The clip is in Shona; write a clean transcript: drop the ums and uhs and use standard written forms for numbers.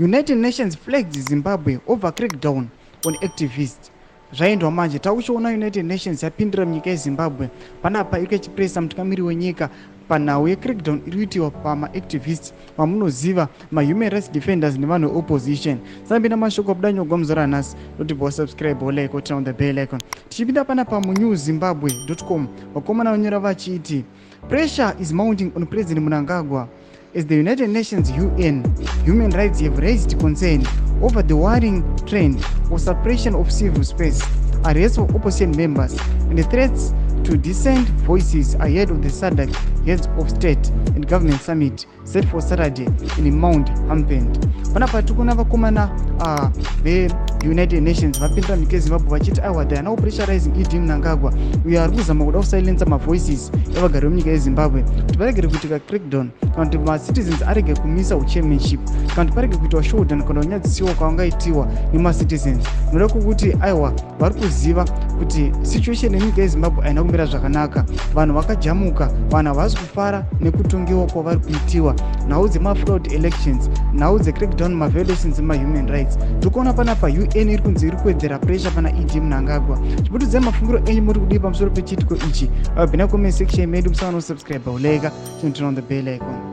United Nations flags Zimbabwe over crackdown on activists. Zvaendwa manje takuchiona United Nations yapindira munyika yeZimbabwe panapa iri kuchipresa mutungamiri wenyika panhau yecrackdown iri kuitiwa pamaactivists vamunoziva mahuman rights defenders nevanhu veopposition. Sambina mashoko kudanyogwa muzora nhasi doti subscribe oleko turn on the bell icon. Tichipinda panapa munewzimbabwe.com vakomana vanyora vachiti pressure is mounting on President Mnangagwa as the United Nations UN human rights have raised concern over the worrying trend of suppression of civil space, arrest of opposition members, and the threats to dissent voices ahead of the Sadc Heads of State and Government Summit set for Saturday in Mount Hampend. Panapa tikuna vakomana United Nations vapindira munyika yeZimbabwe vachiti aiwa they are now pressurizing ED Mnangagwa uyo ari kuzama kuda kusilensa mavoices evagari vemunyika yeZimbabwe kuti paregere kuitika crackdown kana kuti macitizens arege kumisa uchairmanship kana kuti parege kuitwa showdown kana kunyadzisiwa kwavangaitiwa nemacitizens. Noda kuti aiwa vari kuziva kuti situation yemunyika yeZimbabwe haina kumira zvakanaka, vanhu vakajamuka, vanhu havasi kufara nekutongewa kwavari kuitiwa, nhau dzemafraud elections, nhau dzecrackdown maviolations emahuman rights. Tikuona panapa UN iri kunzi iri kuwedzera pressure pana ED Mnangagwa. Chiputudze mafungiro enyu muri kudii pamusoro pechitiko ichi. Abvina comment section medu musana subscribe oleka turn on the bell icon.